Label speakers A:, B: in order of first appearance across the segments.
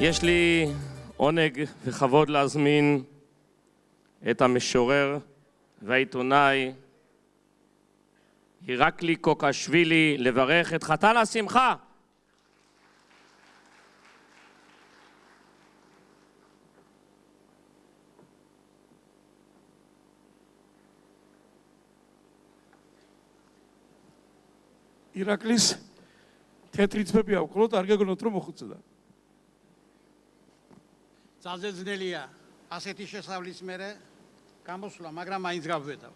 A: יש לי עונג וכבוד להזמין את המשורר והעיתונאי אירקלי קוקשווילי לברך את חתן השמחה.
B: ირაკლის თეთრი ძმები აქვთ, არ გეგონოთ რომ მოხუცდა.
C: ძალზე ძნელია ასეთი შესავლის მერე გამოსვლა, მაგრამ მაინც გავვედავ.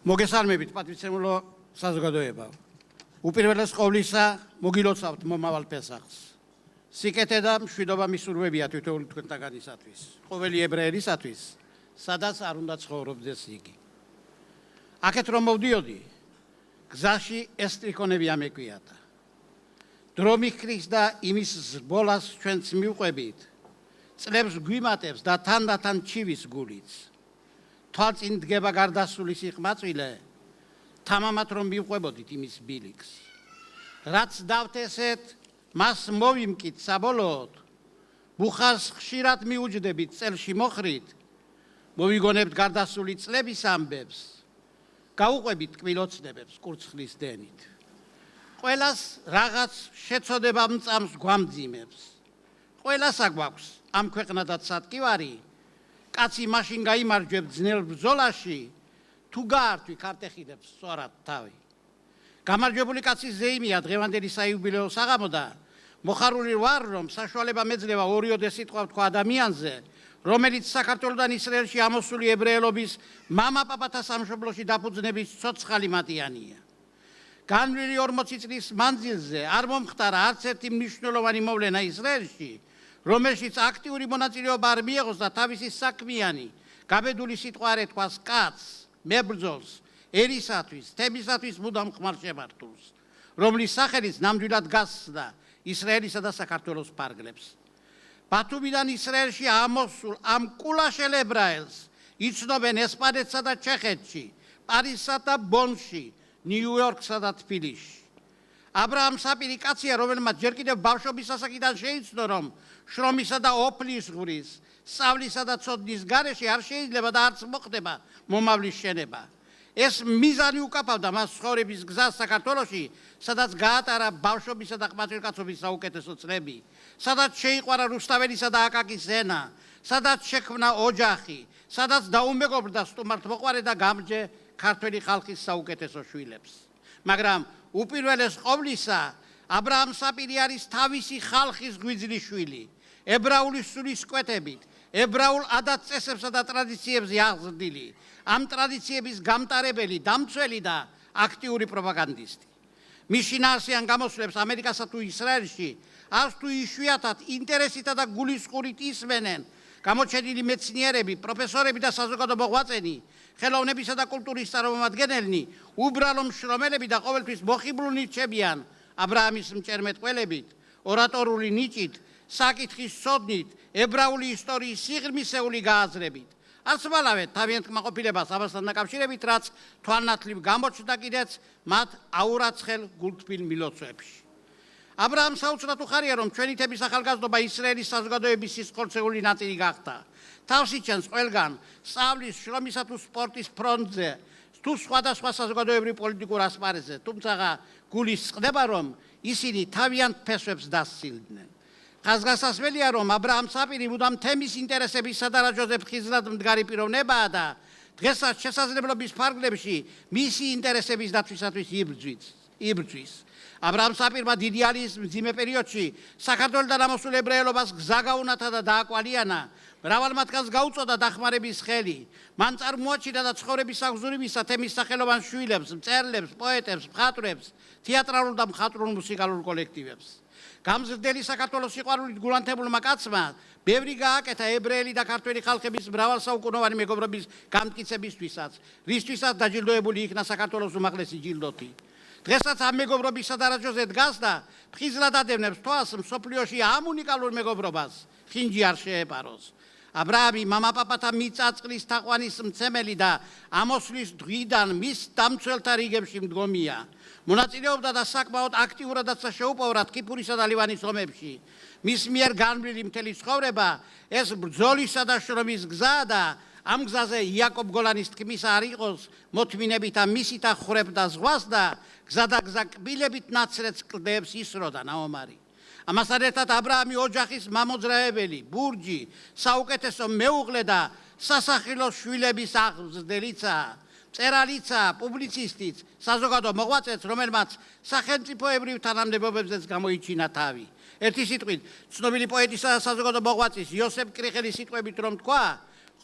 C: მოგესალმებით, პატივისცემულო საზოგადოება. უპირველეს ყოვლისა მოგილოცავთ მომავალ პესახს. სიკეთე და მშვიდობა მისურვებია თითოეული თქვენთაგანისათვის, ყოველი ებრაელისათვის, სადაც არ უნდა ცხოვრობდეს იგი. აქეთ რომ მოვდიოდი, გზაში ეს ტრიქონები ამეკვიათა. დრო მიქრის და იმის ზბოლას ჩვენც მივყვებით, წლებს გვიმატებს და თანდათან ჩივის გულიც. თვალწინ დგება გარდასული სიყმაწვილე, თამამად რომ მივყვებოდით იმის ბილიქს. რაც დავთესეთ, მას მოვიმკით საბოლოოდ, ბუხას ხშირად მიუჯდებით წელში მოხრით, მოვიგონებთ გარდასული წლების ამბებს, გაუყვებით კბილოცნებებს კურცხლის დენით. ყველას რაღაც შეცოდება მწამს გვამძიმებს. ყველას აგვაქვს ამ ქვეყნადაც სატკივარი, კაცი მაშინ გაიმარჯვებს ძნელ ბრძოლაში, თუ გაართვი ქართეხილებს სწორად თავი. გამარჯვებული კაცის ზეიმია დღევანდელი საიუბილეო საღამო და მოხარული ვარ, რომ საშუალება მეძლევა ორიოდე სიტყვა ვთქვა ადამიანზე, რომელიც საქართველოდან ისრაელში ამოსული ებრაელობის მამა-პაპათა სამშობლოში დაფუძნების ცოცხალი მატიანია. განვლილი 40 წლის მანძილზე არ მომხდარა არც ერთი მნიშვნელოვანი მოვლენა ისრაელში, რომელშიც აქტიური მონაწილეობა არ მიეღოს და თავისი საქმიანი, გაბედული სიტყვა არ ეთქვას კაცს, მებრძოლს, ერისათვის, თემისათვის მუდამ ხმარ შემართულს, რომლის სახელიც ნამდვილად გასცდა ისრაელისა და საქართველოს ფარგლებს. ბათუმიდან ისრაელში ამოსულ ამ კულაშელ ებრაელს იცნობენ ესპანეთსა და ჩეხეთში, პარიზსა და ბონში, ნიუ-იორკსა და თბილისში. აბრაამ საპირი კაცია, რომელმაც ჯერ კიდევ ბავშვობის ასაკიდან შეიცნო, რომ შრომისა და ოფლის ღვრის, სწავლისა და ცოდნის გარეშე არ შეიძლება და არც მოხდება მომავლის შენება. ეს მიზანი უკაფავდა მას ცხოვრების გზას საქართველოში, სადაც გაატარა ბავშვობისა და ყმაწვილკაცობის საუკეთესო წლები, სადაც შეიყვარა რუსთაველისა და აკაკის ენა, სადაც შექმნა ოჯახი, სადაც დაუმეგობრდა სტუმართმოყვარე და გამჯე ქართველი ხალხის საუკეთესო შვილებს. მაგრამ უპირველეს ყოვლისა, აბრაამ საპირი არის თავისი ხალხის გვიძლის შვილი, ებრაული სულის კვეთებით, ებრაულ ადათ-წესებსა და ტრადიციებზე აღზრდილი, ამ ტრადიციების გამტარებელი, დამცველი და აქტიური პროპაგანდისტი. მის შინაარსიან გამოსვლებს ამერიკასა თუ ისრაელში, არც თუ იშვიათად ინტერესითა და გულისყურით ისმენენ გამოჩენილი მეცნიერები, პროფესორები და საზოგადო მოღვაწენი, ხელოვნებისა და კულტურის წარმომადგენელნი, უბრალო მშრომელები და ყოველთვის მოხიბლული რჩებიან აბრაამის მჭერმეტყველებით, ორატორული ნიჭით, საკითხის ცოდნით, ებრაული ისტორიის სიღრმისეული გააზრებით. არც მალავეთ თავიანთ კმაყოფილებას ამასთან დაკავშირებით, რაც თვალნათლივ გამოჩნდა კიდეც მათ აურაცხელ გულთბილ მილოცვებში. აბრაამ საოცრად უხარია, რომ ჩვენი თემის ახალგაზრდობა ისრაელის საზოგადოების სისხლცეული ნაწილი გახდა. თავს იჩენს ყველგან სწავლის, შრომისა თუ სპორტის ფრონტზე, თუ სხვადასხვა საზოგადოებრივ პოლიტიკურ ასპარეზზე, თუმცა გულის წყდება, რომ ისინი თავიანთ ფესვებს დასცილდნენ. ხაზგასასმელია, რომ აბრაამ საპირი მუდამ თემის ინტერესებისა და რაჯოზე ფხიზლად მდგარი პიროვნებაა და დღესაც შესაძლებლობის ფარგლებში მისი ინტერესების დაცვისათვის იბრძვის. აბრაამ საპირმა დიდი ალიის მძიმე პერიოდში საქართველოდან ამოსულ ებრაელობას გზა გაუნათა და დააკვალიანა, მრავალ მათგანს გაუწოდა დახმარების ხელი. მან წარმოაჩინა და ცხოვრების აღზრდისა თემის სახელოვან შვილებს, მწერლებს, პოეტებს, მხატვრებს, თეატრალურ და მხატვრულ მუსიკალურ კოლექტივებს. გამზრდელი საქართველოს სიყვარულით გულანთებულმა კაცმა ბევრი გააკეთა ებრაელი და ქართველი ხალხების მრავალსაუკუნოვანი მეგობრობის გამტკიცებისთვისაც, რისთვისაც დაჯილდოებული იქნა საქართველოს უმაღლესი ჯილდოთი. დღესაც ამ მეგობრობის სადარაჯოზე დგას და ფხიზლად ადევნებს თვალს მსოფლიოში ამ უნიკალურ მეგობრობას ხინჯი არ შეეპაროს. აბრაამი მამა-პაპათა მიწაწყლის თაყვანის მცემელი და ამოსვლის დღიდან მის დამცველთა რიგებში მდგომია. მონაწილეობდა და საკმაოდ აქტიურადაც შეუპოვრა ტყიფურისა და ლივანის ომებში. მის მიერ განვლილი მთელი ცხოვრება ეს ბრძოლისა და შრომის გზაა და ამ გზაზე იაკობ გოლანის თქმის არ იყოს მოთმინებით და მისით ახურებდა ზღვას და გზადაგზა კბილებით ნაცრეთს კლდეებს ისროდა ნაომარი. ამასთან ერთად აბრაამი ოჯახის მამოძრავებელი, ბურჯი, საუკეთესო მეუღლე და სასახილო შვილების აღზრდელიცა, მწერალიცა, პუბლიცისტიც, საზოგადო მოღვაწეც, რომელმაც სახელმწიფოებრივ თანამდებობებზეც გამოიჩინა თავი. ერთი სიტყვით, ცნობილი პოეტისა და საზოგადო მოღვაწის იოსებ კრიხელის სიტყვებით რომ თქვა,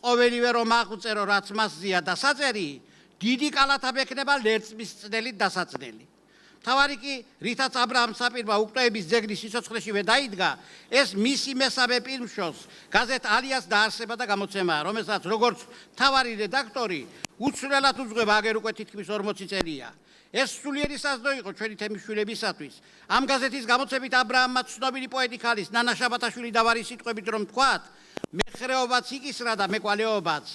C: ყოველივე რომ აღწერო, რაც მასზეა დასაწერი, დიდი კალათაბ ექნება ლერწმის წნელით დასაწნელი. მთავარი კი, რითაც აბრაამ საპირმა უკვდეების ძეგლის სიცოცხლეშივე დაიდგა, ეს მისი მესამე პირმშოს გაზეთ ალიას დაარსება და გამოცემაა, რომელსაც როგორც მთავარი რედაქტორი უცვლელად უძღვება აგერ უკვე თითქმის 40 წელია. ეს სულიერი საზდო იყო ჩვენი თემის შვილებისათვის. ამ გაზეთის გამოცემით აბრაამმა ცნობილი პოეტი ქალის ნანა შაბათაშვილი დავარის სიტყვებით რომ თქვათ, მეხრეობაც იკისრა და მეყვალეობაც.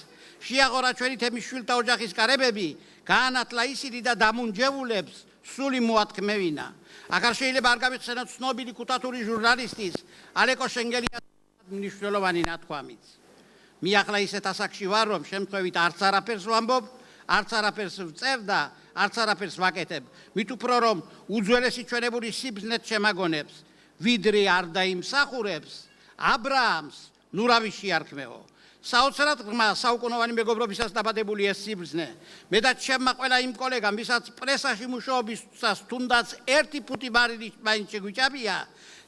C: შეაღორა ჩვენი თემის შვილთა ოჯახის კარებები, გაანათლა ისინი და დამუნჯევულებს სული მოათქმევინა. აქ არ შეიძლება არ გავიხსენოთ ცნობილი ქუთათური ჟურნალისტის ალეკო შენგელიას მნიშვნელოვანი ნათქვამიც. მე ახლა ისეთ ასაკში ვარ, რომ შემთხვევით არც არაფერს ვამბობ, არც არაფერს ვწერ და არც არაფერს ვაკეთებ. მით უფრო რომ უძველესი ჩვენებური სიბრძნეთ შემაგონებს, ვიდრე არ დაიმსახურებს, აბრაამს ნურავი შეარქმეო. საოცრად ღრმა საუკუნოვანი მეგობრობისას დაბადებული ეს სიბრძნე. მე და ჩემმა ყველა იმ კოლეგამ, ვისაც პრესაში მუშაობისას თუნდაც ერთი ფუტი მაინც შეგვიჭამია,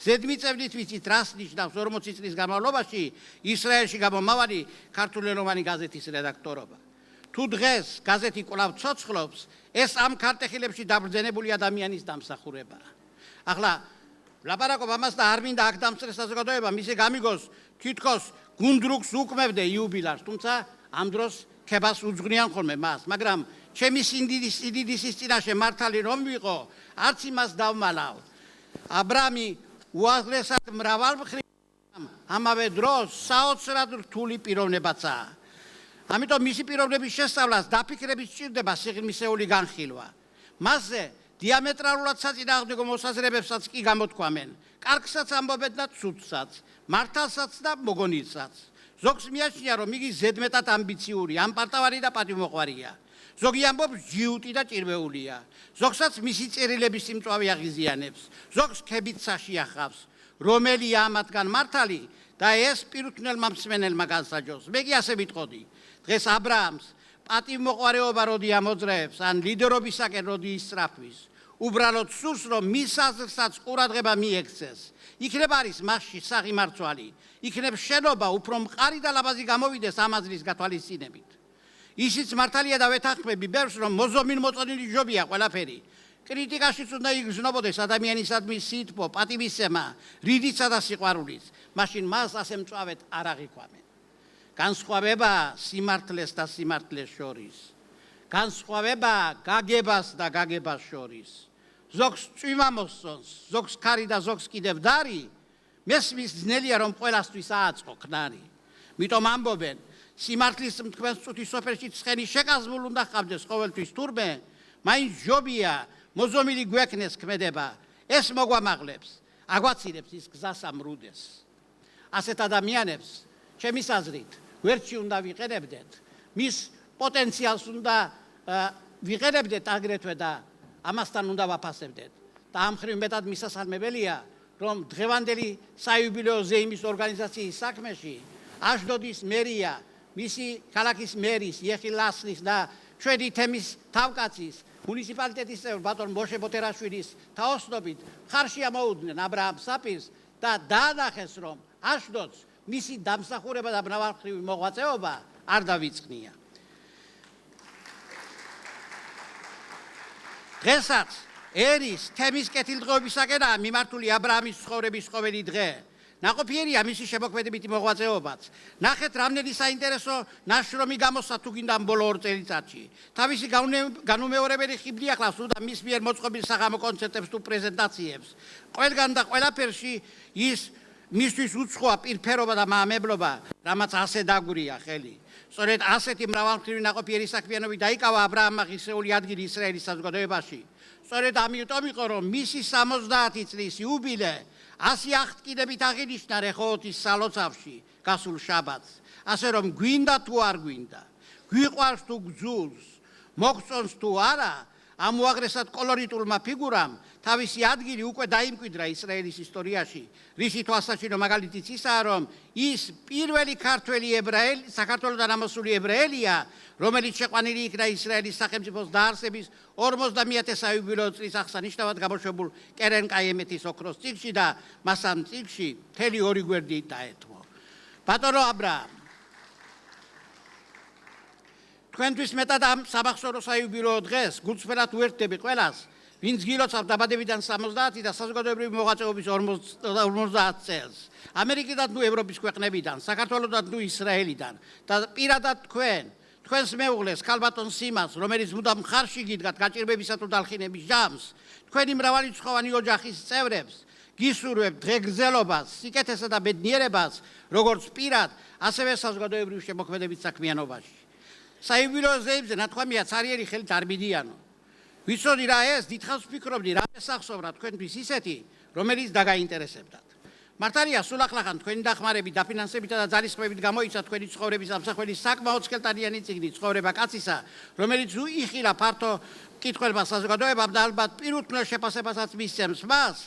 C: ზედმიწევნით ვიცით რას ნიშნავს 40 წლის განმავლობაში ისრაელში გამომავალი ქართულენოვანი გაზეთის რედაქტორობა. თუ დღეს გაზეთი კვლავ ცოცხლობს, ეს ამ ქარტეხილებში დაბრძენებული ადამიანის დამსახურებაა. ახლა ვლაპარაკობ ამას და არ მინდა აქ დამსწრეს საზოგადოება, მისი გამიგოს თითქოს გუნდრუგს უკმევდე იუბილარს, თუმცა ამ დროს ქებას უძღვნიან ხოლმე მას, მაგრამ ჩემი სიდიდისის წინაშე მართალი რომ ვიყო, არც იმას დავმალავ. აბრამი უაღრესად მრავალმხრივ ამავე დროს საოცრად რთული პიროვნებაცაა. ამიტომ მისი პიროვნების შესწავლას დაფიქრების სჭირდება სიღრმისეული განხილვა. მასზე დიამეტრალურად საწინააღმდეგო მოსაზრებებსაც კი გამოთქვამენ. კარგსაც ამბობენ და ცუდსაც, მართალსაც და მოგონილსაც. ზოგს მიაჩნია, რომ იგი ზედმეტად ამბიციური, ამპარტავარი და პატივმოყვარია. ზოგი ამბობს ჯიუტი და ჭირვეულია. ზოგსაც მისი წერილების სიმწვავე აღიზიანებს, ზოგს ქებით საშიახავს. რომელია ამათგან მართალი და ეს პირუთვნელმა მსმენელმა განსაჯოს. მე კი ასე ვიტყოდი. დღეს აბრაამს პატივმოყვარეობა როდი ამოძრაებს, ან ლიდერობისაკენ როდი ისწრაფვის, უბრალოდ სურს, რომ მის აზრსაც ყურადღება მიექცეს. იქნებ არის მასში საღიმარცვალი, იქნებ შენობა უფრო მყარი და ლამაზი გამოვიდეს ამ აზრის გათვალისწინებით. ისიც მართალია და ვეთანხმები ბევრს, რომ მოზომილ მოწონილი ჯობია ყველაფერი. კრიტიკაშიც უნდა იგრძნობოდეს ადამიანისადმი სითბო, პატივისცემა, რიდიცა და სიყვარულიც. მაშინ მას ასე მწვავედ არ აღიქვამენ. განსხვავება სიმართლეს და სიმართლეს შორის. განსხვავება გაგებას და გაგებას შორის. ზოგს წვიმა მოსწონს, ზოგს ქარი და ზოგს კიდევ დარი, მესმის ძნელია რომ ყველასთვის ააწყო ქნარი. მიტომ ამბობენ, სიმართლის მთქმელს წუთის სოფელში ცხენი შეკაზმულ უნდა ხავდეს ყოველთვის თურმე, მაინც ჯობია მოზომილი გვექნეს ქმედება, ეს მოგვამაღლებს, აგვაცილებს ის გზას ამრუდეს. ასეთ ადამიანებს, ჩემის აზრით, ვერჩი უნდა ვიყენებდეთ, მის პოტენციალს უნდა ვიყენებდეთ აგრეთვე და ამასთან უნდა ვაფასებდეთ. და ამ ხრივ მეტად მისასალმებელია, რომ დღევანდელი საიუბილეო ზეიმის ორგანიზაციის საქმეში აშდოდის მერია, მისი ქალაქის მერის, იეხი ლასლის და ჩვენი თემის თავკაცის, მუნიციპალიტეტის წევრ ბატონ მოშე ბოთერაშვილის თაოსნობით ხარში ამოუდგნენ აბრაამ საპირს და დაანახეს, რომ აშდოდს მისი დამსახურება და მრავალმხრივი მოღვაწეობა არ დავიწყნია. დღესაც ერის თემის კეთილდღეობისაკენაა მიმართული აბრაამის ცხოვრების ყოველი დღე. ნაყოფიერია მისი შემოქმედებითი მოღვაწეობაც. ნახეთ, რამდენი საინტერესო ნაშრომი გამოსცა თუ გინდა ბოლო 2 წელიწადში. თავისი განუმეორებელი ხიბლი ახლავს თუ და მის მიერ მოწყობილ საღამო კონცერტებს თუ პრეზენტაციებს. ყველგან და ყველაფერში ის მისთვის უცხოა პირფერობა და მაამებლობა, რამაც ასე დაგვირია ხელი. სწორედ ასეთი მრავალმხრივი ნაყოფიერი საქმიანობით დაიკავა ა ブラ ამმა ღირსეული ადგილი ისრაელის საზოგადოებაში. სწორედ ამიტომ იყო, რომ მისი 70 წლის იუბილე 100 აღთქმებით აღინიშნა რეხოთის სალოცავში გასულ შაბათს. ასე რომ გვინდა თუ არ გვინდა, გვიყვარს თუ გძულს, მოგწონს თუ არა, ამ უაღრესად კოლორიტულმა ფიგურამ თავისი ადგილი უკვე დაიმკვიდრა ისრაელის ისტორიაში. რისი თვალსაჩინო მაგალითიც ისაა, რომ ის პირველი ქართველი ებრაელი, საქართველოდან ამოსული ებრაელია, რომელიც შეყვანილი იქნა ისრაელის სახელმწიფოს დაარსების 50-ე საიუბილეო წლის აღსანიშნავად გამოშვებულ კერენ კაიემეთის ოქროს წიგნში და მას ამ წიგნში მთელი 2 გვერდი დაეთმო. ბატონო ა ブラ თქვენთვის მეტად ამ სამახსოვრო საიუბილეო დღეს გულწრფელად უერთდები ყველას, ვინც გილოცავთ დაბადებიდან 70 და საზოგადოებრივი მოღვაწეობის 50 წელს. ამერიკიდან თუ ევროპის ქვეყნებიდან, საქართველოდან თუ ისრაელიდან და პირადად თქვენს მეუღლეს ქალბატონ სიმას, რომელიც მუდამ მხარში გიდგათ გაჭირვებისა თუ დალხინების ჟამს, თქვენი მრავალრიცხოვანი ოჯახის წევრებს გისურვებთ ღრგზელობას, სიკეთესა და ბედნიერებას, როგორც პირად, ასევე საზოგადოებრივ შემოქმედებით საქმიანობაში. საიუბილეო ზეიმზე ნათქვამია ცარიერი ხელით არ მიდიანო. ვიცოდი რა ეს, დიდხანს ვფიქრობდი რა ესახსოვრა თქვენთვის ისეთი, რომელიც დაგაინტერესებდათ. მართალია სულ ახლახან თქვენი დახმარებით, დაფინანსებითა და ძალისხმევით გამოიცა თქვენი ცხოვრების ამსახველის საკმაოდ სქელტანიანი წიგნი ცხოვრება კაცისა, რომელიც იხილა ფართო მკითხველმა საზოგადოებამ და ალბათ პირუთვნელ შეფასებასაც მისცემს მას,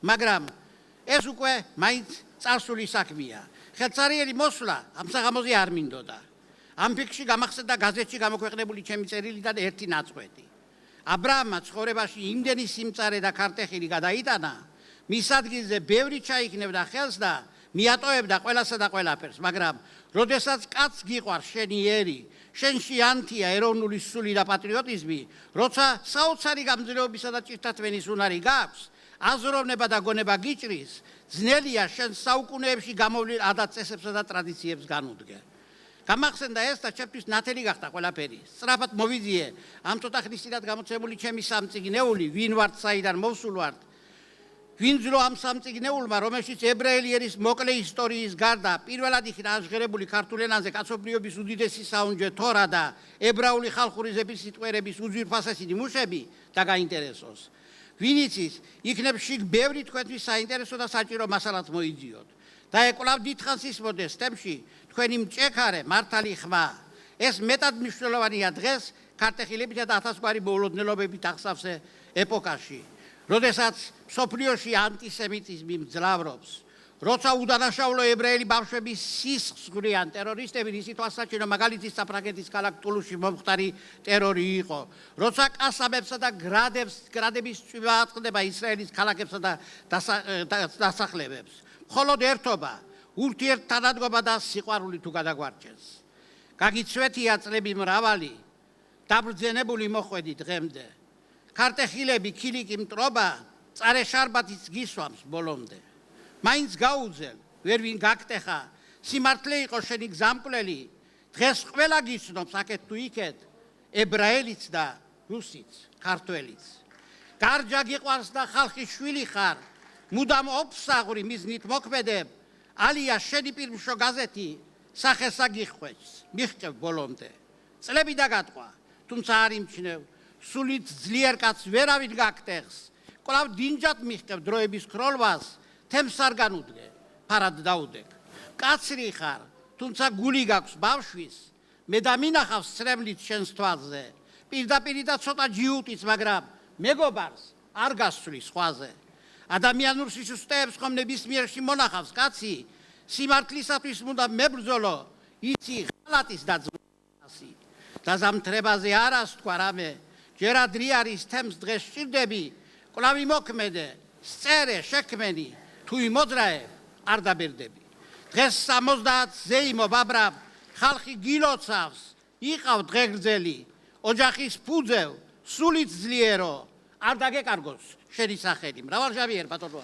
C: მაგრამ ეს უკვე მაინც წარსული საქმეა. ხელწარიერი მოსვლა ამ საღამოზე არ მინდოდა. ამ ფიქრში გამახსენდა გაზეთში გამოქვეყნებული ჩემი წერილიდან ერთი ნაწყვეტი. ა ブラ ამმა ცხოვრებაში იმდენი სიმწარე და ქარტეხილი გადაიტანა, მის ადგილზე ბევრი ჩაიქნევდა ხელს და მიატოვებდა ყველასა და ყველაფერს, მაგრამ როდესაც კაცს გიყვარს შენი ერი, შენში ანთია ეროვნული სული და პატრიოტიზმი, როცა საოცარი გამძლეობისა და ჭირთათმენის უნარი გაქვს, აზროვნება და გონება გიჭრის, ძნელია შენ საუკუნეებში გამოვლილ ადათ-წესებსა და ტრადიციებს განუდგე. გამახსენდა ეს და ჩემთვის ნათელი გახდა ყველაფერი. სწრაფად მოვიძიე ამ ცოტა ხნის წინათ გამოცემული ჩემი სამწიგნეული, ვინ ვართ, საიდან მოვსულ ვართ. ვინძლო ამ სამწიგნეულმა, რომელშიც ებრაელი ერის მოკლე ისტორიის გარდა პირველად იქნა აღჟღერებული ქართულ ენაზე კაცობრიობის უდიდესი საუნჯე თორა და ებრაული ხალხური ზეპირსიტყვიერების უძვირფასესი ნიმუშები დაგაინტერესოს. ვინ იცის, იქნებ შიგ ბევრი თქვენთვის საინტერესო და საჭირო მასალაც მოიძიოთ. და ეკვლავ დიდხანს ისმოდეს თემში თქვენი მჭექარე მართალი ხმა. ეს მეტად მნიშვნელოვანია დღეს ქარტეხილებითა და ათასგვარი მოულოდნელობებით აღსავსე ეპოქაში, როდესაც მსოფლიოში ანტისემიტიზმი მძლავრობს, როცა უდანაშაულო ებრაელი ბავშვების სისხლს ხვდიან ტერორისტები, რისი თვალსაჩინო მაგალითის საფრანგეთის ქალაქ ტულუსში მომხდარი ტერორი იყო, როცა კასამებსა და გრადების წვიმა აწყდება ისრაელის ქალაქებსა და დასახლებებს. მხოლოდ ერთობა, ურთიერთთანადგობა და სიყვარული თუ გადაგვარჩენს. გაგიცვეთია წლები მრავალი, დაბრძენებული მოხვედი დღემდე. ქარტეხილები ქილიკი მტრობა, წარე შარბათიც გისვამს ბოლომდე. მაინც გაუძელ, ვერ ვინ გაგტეხა, სიმართლე იყო შენი გზამკვლელი, დღეს ყველა გიცნობს აქეთ თუ იქეთ, ებრაელიც და რუსიც, ქართველიც. გარჯა გიყვარს და ხალხის შვილი ხარ, მუდამ ოფსაღური მიზნით მოქმედებ, ალია შენი პირმშო გაზეთი სახესა გიხვეჭს, მიხჭევ ბოლომდე. წლები დაგატყვა, თუმცა არ იმჩნევ, სულით ძლიერ კაცს ვერავინ გაგტეხს, კვლავ დინჯად მიხჭევ დროების ქროლვას, თემს არ განუდგე, ფარად დაუდეგ. კაცრი ხარ, თუმცა გული გაქვს ბავშვის, მე დამინახავს სრემლით შენს თვალზე, პირდაპირ და ცოტა ჯიუტიც, მაგრამ მეგობარს არ გასვლის ხვაზე. ადამიანურ სისუსტეებს ხომ ნებისმიერში მონახავს კაცი, სიმართლისათვის უნდა მებრძოლო, იცი ხალატის დაძმასი. და ზამთრებაზე არას თქვა რამე, ჯერ ადრე არის თემს დღეს სჭირდები, კვლავი მოქმედე, სწერე, შექმენი, თუ იმოძრაე, არ დაბერდები. დღეს 70 ზეიმო ბაბრა, ხალხი გილოცავს, იყავ დღეგრძელი, ოჯახის ფუძევ, სულით ძლიერო, არ დაგეკარგოს შენი სახელი. მრავალჟამიერ ბატონო.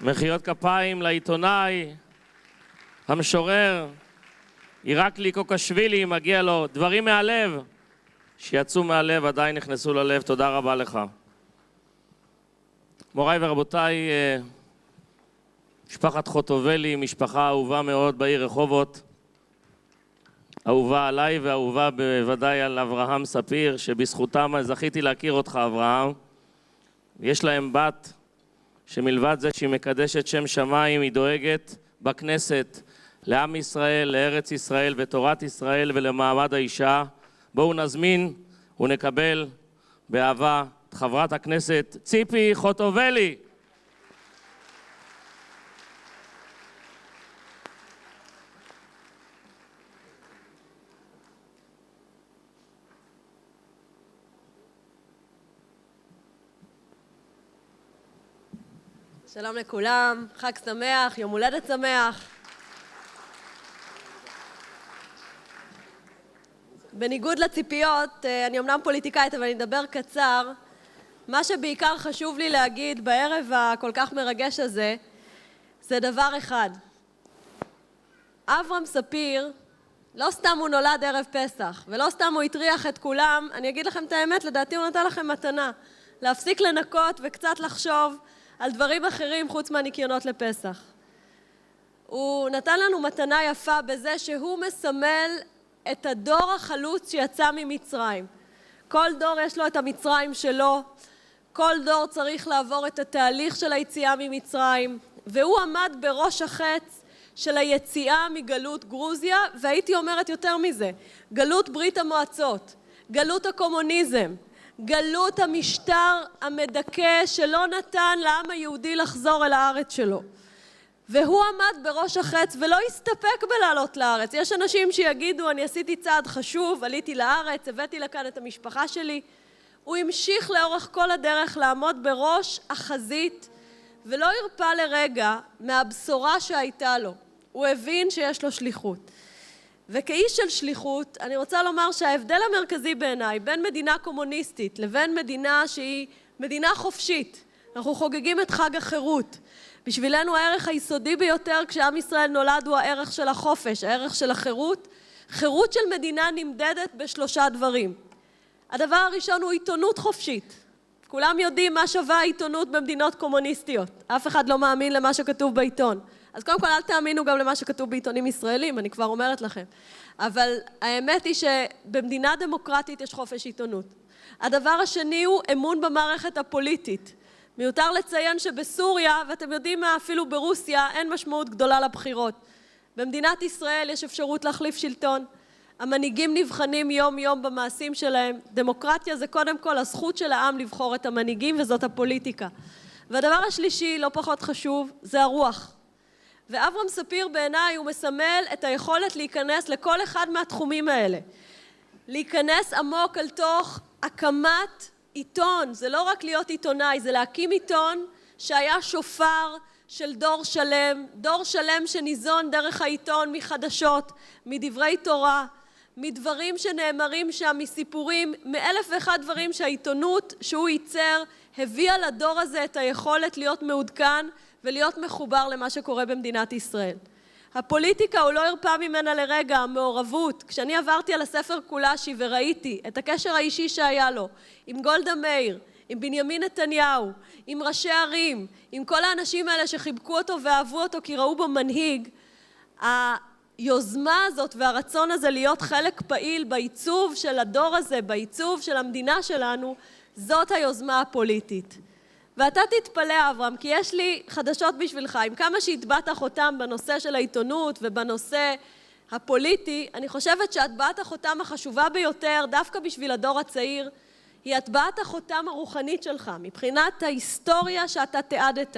A: מחיאות כפיים לעיתונאי, המשורר, אירקלי קוקשווילי, מגיע לו דברים מהלב, שיצאו מהלב, עדיין נכנסו ללב, תודה רבה לך. מוריי ורבותיי, משפחת חוטובלי, משפחה אהובה מאוד בעיר רחובות, אהובה עליי ואהובה בוודאי על אברהם ספיר, שבזכותם זכיתי להכיר אותך אברהם. יש להם בת שמלבד זה שהיא מקדשת שם שמיים, היא דואגת בכנסת לעם ישראל, לארץ ישראל ותורת ישראל ולמעמד האישה. בואו נזמין ונקבל באהבה את חברת הכנסת ציפי חוטובלי.
D: שלום לכולם, חג שמח, יום הולדת שמח. בניגוד לציפיות, אני אמנם פוליטיקאית, אבל אני אדבר קצר. מה שבעיקר חשוב לי להגיד בערב הכל כך מרגש הזה, זה דבר אחד. אברהם ספיר, לא סתם הוא נולד ערב פסח, ולא סתם הוא הטריח את כולם, אני אגיד לכם את האמת, לדעתי הוא נתן לכם מתנה. להפסיק לנקות וקצת לחשוב על דברים אחרים חוץ מהניקיונות לפסח. הוא נתן לנו מתנה יפה בזה שהוא מסמל את הדור החלוץ שיצא ממצרים. כל דור יש לו את המצרים שלו, כל דור צריך לעבור את התהליך של היציאה ממצרים, והוא עמד בראש החץ של היציאה מגלות גרוזיה, והייתי אומרת יותר מזה, גלות ברית המועצות, גלות הקומוניזם, גלות המשטר המדכא שלא נתן לעם היהודי לחזור אל הארץ שלו. והוא עמד בראש החץ ולא הסתפק בלעלות לארץ. יש אנשים שיגידו, אני עשיתי צעד חשוב, עליתי לארץ, הבאתי לכאן את המשפחה שלי. הוא המשיך לאורך כל הדרך לעמוד בראש החזית, ולא הרפא לרגע מהבשורה שהייתה לו. הוא הבין שיש לו שליחות. וכאיש של שליחות, אני רוצה לומר שההבדל המרכזי בעיניי בין מדינה קומוניסטית לבין מדינה שהיא מדינה חופשית, אנחנו חוגגים את חג החירות. בשבילנו הערך היסודי ביותר כשעם ישראל נולד הוא הערך של החופש, הערך של החירות. חירות של מדינה נמדדת בשלושה דברים. הדבר הראשון הוא עיתונות חופשית. כולם יודעים מה שווה העיתונות במדינות קומוניסטיות. אף אחד לא מאמין למה שכתוב בעיתון. אז קודם כל אל תאמינו גם למה שכתוב בעיתונים ישראלים, אני כבר אומרת לכם. אבל האמת היא שבמדינה דמוקרטית יש חופש עיתונות. הדבר השני הוא אמון במערכת הפוליטית. מיותר לציין שבסוריה, ואתם יודעים מה, אפילו ברוסיה, אין משמעות גדולה לבחירות. במדינת ישראל יש אפשרות להחליף שלטון. המנהיגים נבחנים יום יום במעשים שלהם. דמוקרטיה זה קודם כל הזכות של העם לבחור את המנהיגים, וזאת הפוליטיקה. והדבר השלישי, לא פחות חשוב, זה הרוח. ואברהם ספיר בעיניי הוא מסמל את היכולת להיכנס לכל אחד מהתחומים האלה. להיכנס עמוק אל תוך הקמת עיתון, זה לא רק להיות עיתונאי, זה להקים עיתון שהיה שופר של דור שלם שניזון דרך העיתון מחדשות, מדברי תורה, מדברים שנאמרים שם, מסיפורים, מאלף ואחד דברים שהעיתונות שהוא ייצר הביאה לדור הזה את היכולת להיות מעודכן ולהיות מחובר למה שקורה במדינת ישראל. הפוליטיקה הוא לא הרפא ממנה לרגע, המעורבות. כשאני עברתי על הספר קולאשי וראיתי את הקשר האישי שהיה לו עם גולדה מאיר, עם בנימין נתניהו, עם ראשי ערים, עם כל האנשים האלה שחיבקו אותו ואהבו אותו כי ראו בו מנהיג, היוזמה הזאת והרצון הזה להיות חלק פעיל בעיצוב של הדור הזה, בעיצוב של המדינה שלנו, זאת היוזמה הפוליטית. ואתה תתפלא אברהם, כי יש לי חדשות בשבילך, עם כמה שהטבעת חותם בנושא של העיתונות ובנושא הפוליטי, אני חושבת שהטבעת החותם החשובה ביותר, דווקא בשביל הדור הצעיר, היא הטבעת החותם הרוחנית שלך, מבחינת ההיסטוריה שאתה תיעדת.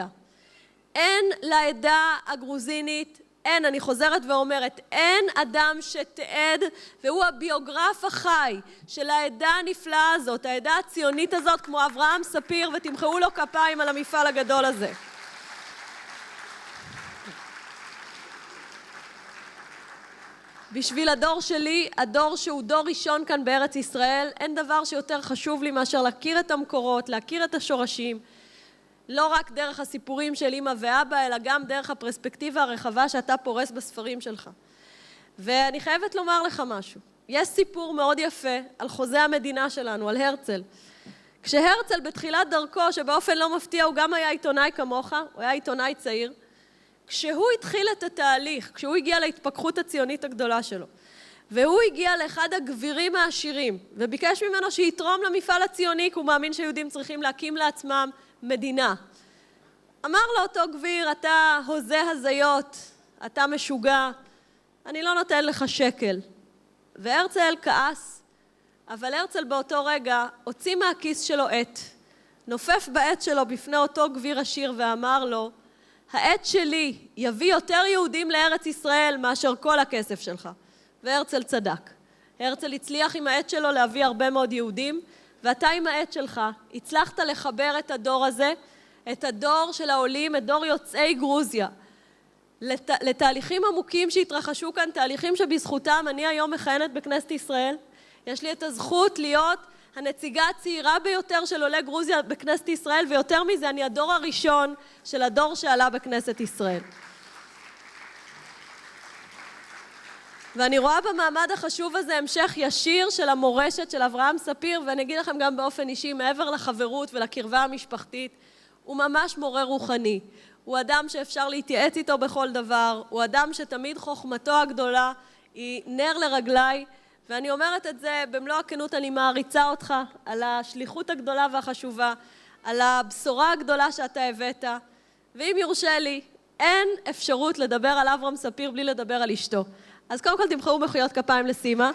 D: אין לעדה הגרוזינית, אני חוזרת ואומרת, אין אדם שתיעד, והוא הביוגרף החי של העדה הנפלאה הזאת, העדה הציונית הזאת, כמו אברהם ספיר, ותמחאו לו כפיים על המפעל הגדול הזה. בשביל הדור שלי, הדור שהוא דור ראשון כאן בארץ ישראל, אין דבר שיותר חשוב לי מאשר להכיר את המקורות, להכיר את השורשים, לא רק דרך הסיפורים של אמא ואבא, אלא גם דרך הפרספקטיבה הרחבה שאתה פורס בספרים שלך. ואני חייבת לומר לך משהו. יש סיפור מאוד יפה על חוזה המדינה שלנו, על הרצל. כשהרצל בתחילת דרכו, שבאופן לא מפתיע הוא גם היה עיתונאי כמוך, הוא היה עיתונאי צעיר, כשהוא התחיל את התהליך, כשהוא הגיע להתפכחות הציונית הגדולה שלו, והוא הגיע לאחד הגבירים העשירים, וביקש ממנו שיתרום למפעל הציוני, כי הוא מאמין שיהודים צריכים להקים לעצמם מדינה. אמר לו אותו גביר, אתה הוזה הזיות, אתה משוגע, אני לא נותן לך שקל. והרצל כעס, אבל הרצל באותו רגע הוציא מהכיס שלו עט, נופף בעט שלו בפני אותו גביר עשיר ואמר לו, העט שלי יביא יותר יהודים לארץ ישראל מאשר כל הכסף שלך. והרצל צדק. הרצל הצליח עם העט שלו להביא הרבה מאוד יהודים, ואתה עם העט שלך הצלחת לחבר את הדור הזה, את הדור של העולים, את דור יוצאי גרוזיה, לתהליכים עמוקים שהתרחשו כאן, תהליכים שבזכותם אני היום מכהנת בכנסת ישראל. יש לי את הזכות להיות הנציגה הצעירה ביותר של עולי גרוזיה בכנסת ישראל, ויותר מזה, אני הדור הראשון של הדור שעלה בכנסת ישראל. ואני רואה במעמד החשוב הזה המשך ישיר של המורשת של אברהם ספיר, ואני אגיד לכם גם באופן אישי, מעבר לחברות ולקרבה המשפחתית, הוא ממש מורה רוחני. הוא אדם שאפשר להתייעץ איתו בכל דבר, הוא אדם שתמיד חוכמתו הגדולה היא נר לרגליי, ואני אומרת את זה במלוא הכנות, אני מעריצה אותך על השליחות הגדולה והחשובה, על הבשורה הגדולה שאתה הבאת, ואם יורשה לי, אין אפשרות לדבר על אברהם ספיר בלי לדבר על אשתו. אז קודם כל תמחאו מחיאות כפיים לסימה.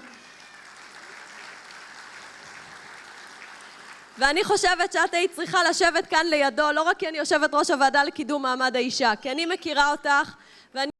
D: ואני חושבת שאת היית צריכה לשבת כאן לידו, לא רק כי אני יושבת ראש הוועדה לקידום מעמד האישה, כי אני מכירה אותך, ואני